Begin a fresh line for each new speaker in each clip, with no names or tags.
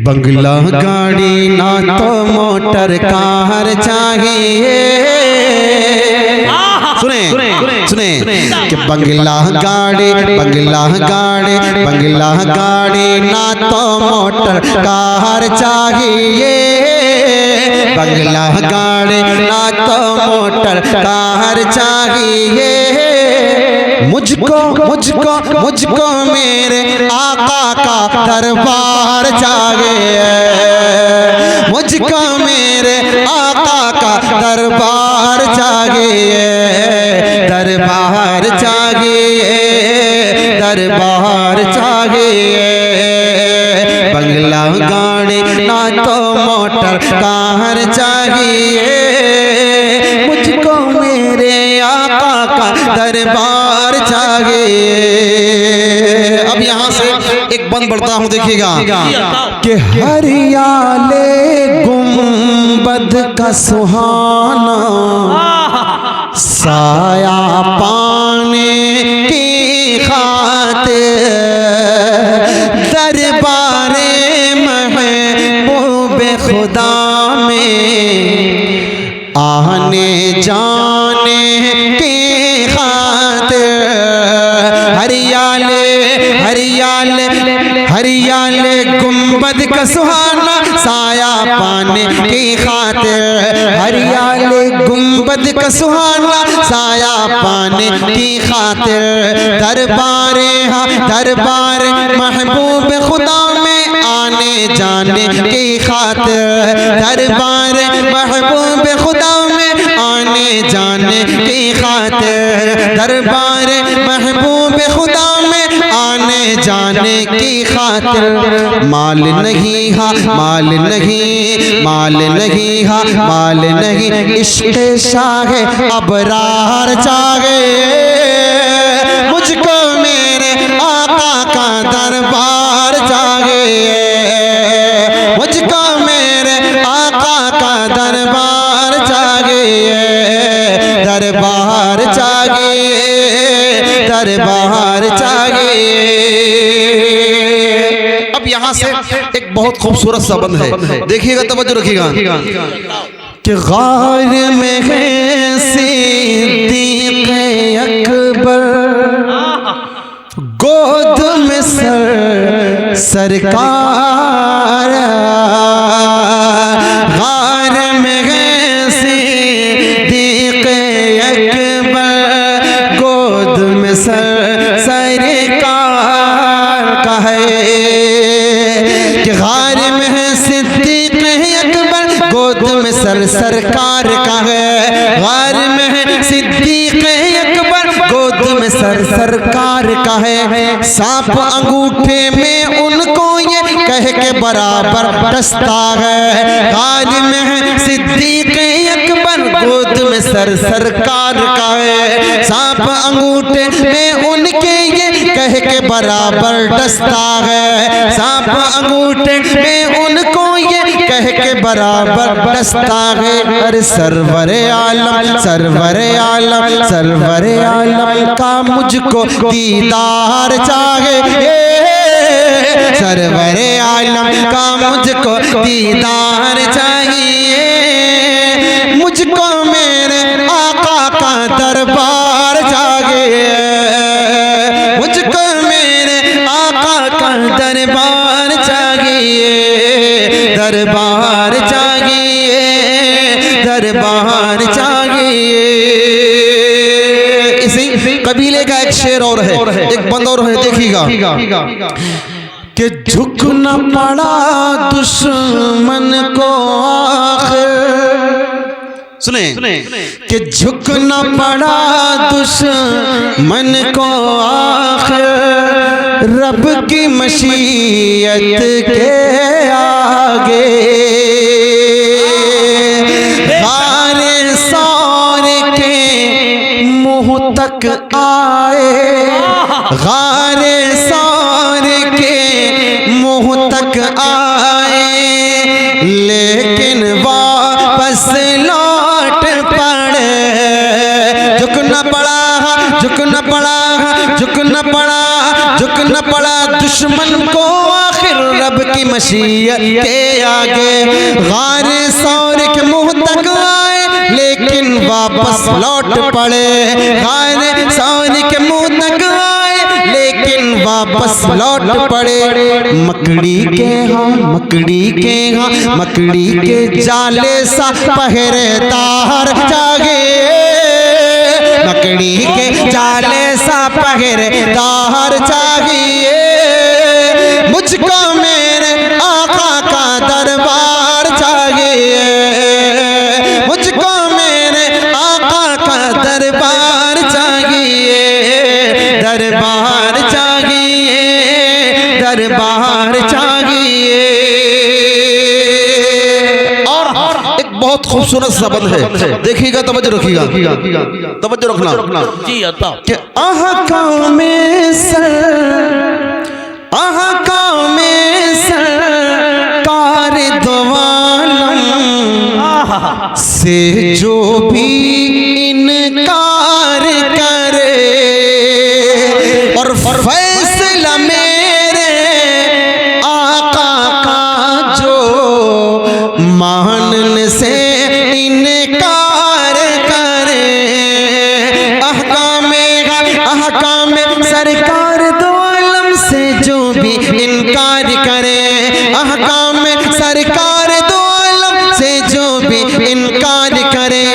बंगला गाड़ी ना तो मोटर कार चाहिए। सुने सुने कि बंगला गाड़ी बंगला गाड़ी बंगला गाड़ी ना तो मोटर कार चाहिए। बंगला गाड़ी ना तो मोटर कार चाहिए। मुझको मुझको मुझको मेरे आका का दरबार चाहिए। मुझको मेरे आका का दरबार चाहिए। दरबार चाहिए दरबार चाहिए। बंगला गाड़ी ना तो मोटर कार चाहिए। मुझको मेरे आका का दरबार चाहिए। अब यहाँ से एक बंद बढ़ता हूँ, देखिएगा कि हरियाले गुंबद का सुहाना साया पाने की खातिर दरबारे महबूब खुदा में आने जाने की खातिर हरियाले हरियाले हरियाले गुंबद का सुहाना साया पाने की खातिर। हरियाले गुंबद का सुहाना साया पाने की खातिर दरबारे हाँ दरबार महबूब खुदा में आने जाने की खातिर। दरबार महबूब खुदा में आने जाने की खातिर। दरबार महबूब खुदा में आने जाने की खातिर। माल नहीं हाँ माल नहीं माल नहीं हाँ माल नहीं इश्क़ शाह अबरार चाहिए। मुझको मेरे आका का दरबार चाहिए। मुझको मेरे आका का दरबार चाहिए। दरबार चाहिए दरबार चाहिए। अब यहाँ से एक बहुत खूबसूरत सा बंद है, देखिएगा तवज्जो रखिएगा कि गार में है सिद्दीक़ अकबर गोद में सरकार। गार में है सिद्दीक़ अकबर गोद में सरकार का है। कि गार में है सिद्दीक़ अकबर गोद में सरकार का है। गार में है सिद्दीक़ अकबर गोद में सरकार का है। सांप अंगूठे में उनको ये कह के बराबर डसता है। गार में है सिद्दीक़ अकबर गोद में सरकार का है। सांप अंगूठे में उनके ये कह के बराबर डसता है। सांप अंगूठे में उनको ये कह के बराबर डसता है। अरे सरवरे आलम सरवरे आलम सरवरे आलम का मुझको दीदार चाहिए। सरवरे आलम का मुझको दीदार चाहिए। मुझको मेरे आका का दरबार चाहिए। मुझको मेरे आका का दरबार चाहिए। दरबार चाहिए दरबार चाहिए। इसी कबीले का एक शेर और है, एक बंद और है, देखिएगा कि झुकना पड़ा दुश्मन को आखिर। सुने कि झुकना पड़ा दुश्मन को आखिर रब की मशीयत के आगे। गारे सौर के मुँह तक आए। गारे सौर के मुँह तक आए लेकिन वापस लौट पड़े। झुकना पड़ा झुकना पड़ा झुकना पड़ा झुकना पड़ा दुश्मन को आखिर रब की मशीयत के आगे। गार सौर के मुंह तक आए लेकिन वापस लौट पड़े। गार सौर के मुंह तक आए लेकिन वापस लौट पड़े। मकड़ी के जाले सा पहरेदार जागे। मकड़ी के जाले सा पहरेदार चाहिए। मुझको मेरे आका का दरबार चाहिए। मुझको मेरे आका का दरबार चाहिए। दरबार चाहिए, दरबार चाहिए। और एक बहुत खूबसूरत शब्द है, देखिएगा, तवज्जो रखिएगा, तवज्जो रखना जी। कि अहकाम में सरकार दो आलम से जो भी इनकार करे और फैसला मेरे आका का जो मानने से इनकार करे। अहकाम सरकार दो आलम से जो भी इनकार करे। अहकाम सरकार दो आलम से जो भी इनकार करे।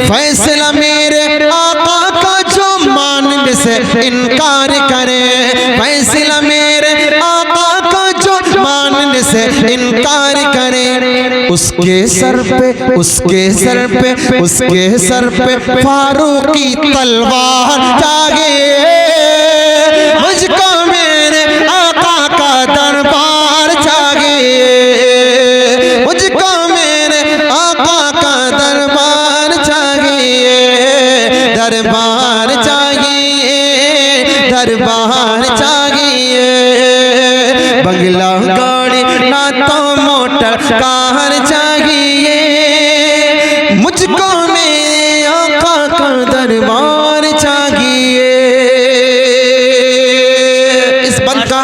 फैसला मेरे आका का जो मानने से इनकार करे। फैसला मेरे आका का जो मानने से इनकार करे। उसके सर पे फारूक की तलवार जागे। मुझको मेरे आका का दरबार चाहिए। मुझको मेरे आका का दरबार चाहिए। दरबार चाहिए, दरबार चाहिए। बंगला गाड़ी ना तो मोटर कार चाहिए। मुझको मेरे आका का दरबार चाहिए। इस बंद का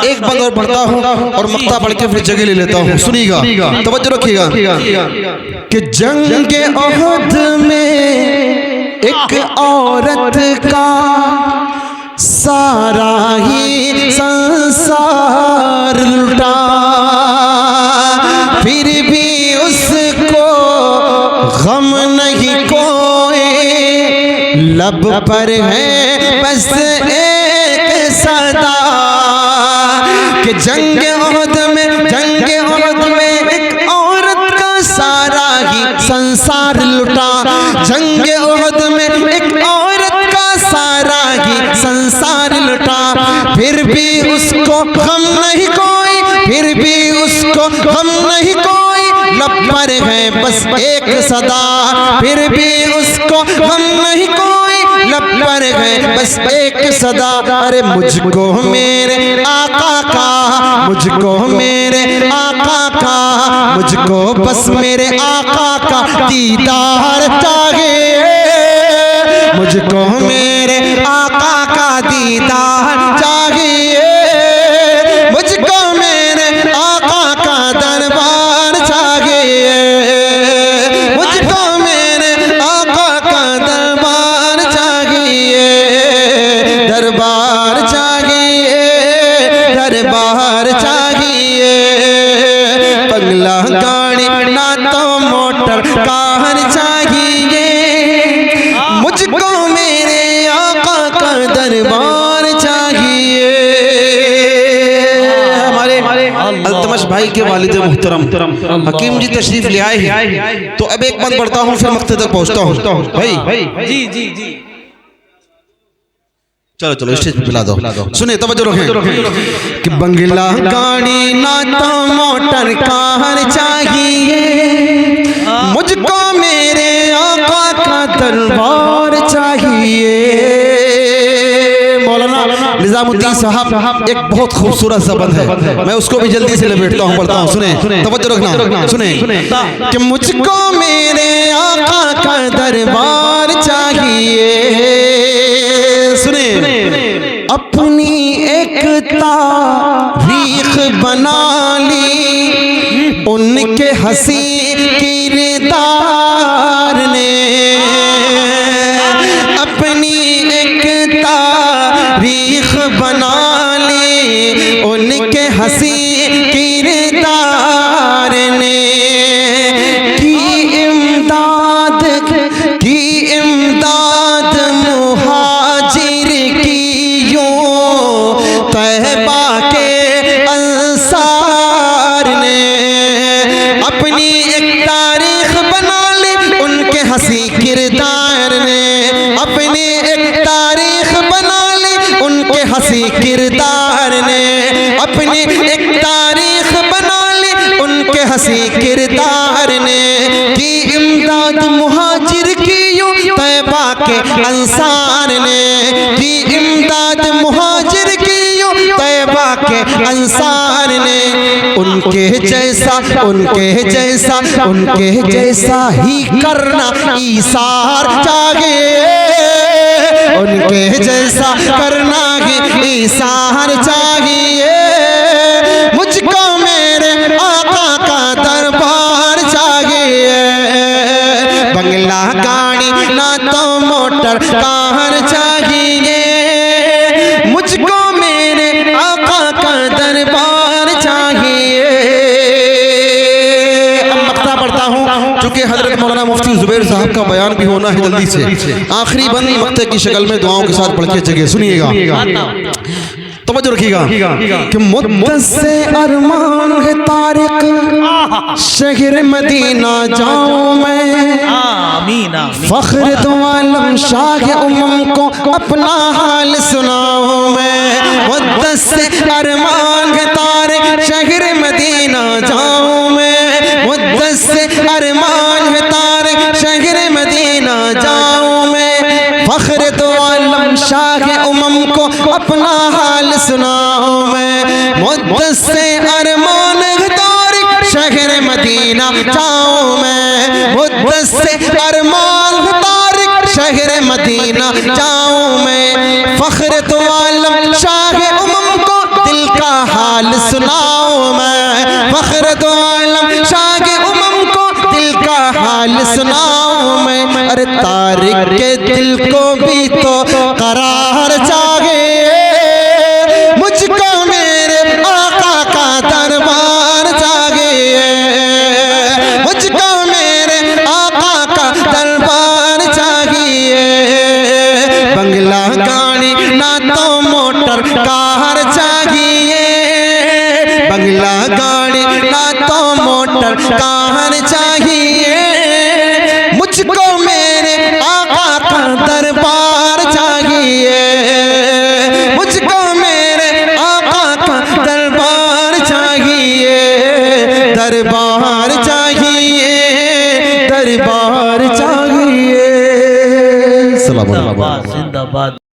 एक बंद और पढ़ता हूँ और मक्ता पढ़ के फिर जगह ले लेता हूँ। सुनिएगा, तवज्जो रखिएगा। कि जंग ओहद में एक औरत का सारा ही संसार लुटा। फिर भी उसको गम नहीं कोई। लब पर है बस एक सदा। कि जंग ओहद में एक औरत का सारा ही संसार लुटा। जंग ओहद में एक औरत का सारा ही संसार लुटा। फिर भी उसको गम नहीं कोई। फिर भी उसको गम नहीं कोई। लब पर है बस एक सदा। फिर भी उसको गम नहीं कोई। लब पर है बस एक सदा। अरे मुझको मेरे आका का, मुझको मेरे आका का, मुझको बस मेरे आका का दीदार चाहिए। मुझको मेरे आका का दीदार चाहिए। मुझको मेरे आका का दरबार चाहिए। मुझको मेरे आका का दरबार चाहिए। दरबार चाहिए, दरबार चाहिए। बंगला गाड़ी ना तो मोटर कार चाहिए। मुझको मेरे आका का दरबार चाहिए। हमारे अल्तमश भाई के वालिद मुहतरम हकीम जी तशरीफ ले आए हैं। तो अब एक बंद पढ़ता हूँ फिर मक्ते तक पहुँचता हूँ। भाई जी जी जी, चलो चलो स्टेज पे पिला दो। सुने, तवज्जो रखें। कि बंगला गाड़ी ना तो मोटर कार चाहिए। मुझको मेरे आका का दरबार चाहिए। मौलाना निजामुद्दीन साहब एक बहुत खूबसूरत शब्द है, मैं उसको भी जल्दी से लपेटता हूँ, पढ़ता हूँ। सुने, तवज्जो रखना, सुने। कि मुझको मेरे आका का दरबार चाहिए। सुने, अपनी एक तारीख बना उनके हंसी किरदार ने अपनी एक तारीख बना ली। उनके हंसी किरदार ने की इमदाद मुहाजिर की यूं तैबा के अंसार ने अपनी एक तारीख बना ली। उनके हंसी किरदार ने अपनी एक तारीख बना ली। उनके हंसी किरदार ने अपनी एक तारीख बना ली। उनके हंसी किरदार ने की इमदाद मुहाजिर की यूं तैबा के अंसार ने की इमदाद मुहाजिर की यूं तैबा के अंसार ने। उनके जैसा ही करना ईसार चाहिए। उनके जैसा करना ही ईसार चाहिए। मुझको मेरे आका का दरबार चाहिए। बंगला गाड़ी ना तो मोटर कार चाहिए। मुझको मेरे आका का दरबार चाहिए। अब मक्ता पढ़ता हूँ चूँकि हजरत मौलाना मुफ्ती ज़ुबैर साहब का बयान भी होना है जल्दी से। आखिरी बंद मक्ते की शक्ल में दुआओं के साथ पढ़ के जगह सुनिएगा, तवज्जो रखिएगा कि मुद्दसे अरमान है तारिक शहर मदीना जाऊं मैं। फख्र दो आलम शाह उम्म को अपना हाल सुनाऊं मैं। मुद्दसे अरमान है तारिक शहर मदीना जाऊं मैं। मुद्दसे अरमान है तारिक शहर मदीना जाऊं मैं। फख्र दो आलम शाह उम्म को अपना हाल सुनाऊं मैं। मुद्दसे अरमान है तारिक शहर मदीना जाऊं मैं। मुद्दसे अरमान है तारिक शहर मदीना जाऊं मैं। फख्र दो आलम शाह उम्म को दिल का हाल सुनाऊं मैं। फख्र दो आलम शाह उम्म को दिल का हाल सुनाऊं मैं। अरे तारिक के दिल को भी तो करार चाहिए। मुझको मेरे आका का दरबार चाहिए। मुझको मेरे आका का दरबार चाहिए। बंगला गाड़ी ना तो मोटर कार चाहिए। बंगला गाड़ी ना तो मोटर कार चाहिए। मुझको मेरे आका का दरबार चाहिए। मुझको मेरे आका का दरबार चाहिए। दरबार चाहिए। दरबार चाहिए। सलाम अलैकुम।
जिंदाबाद।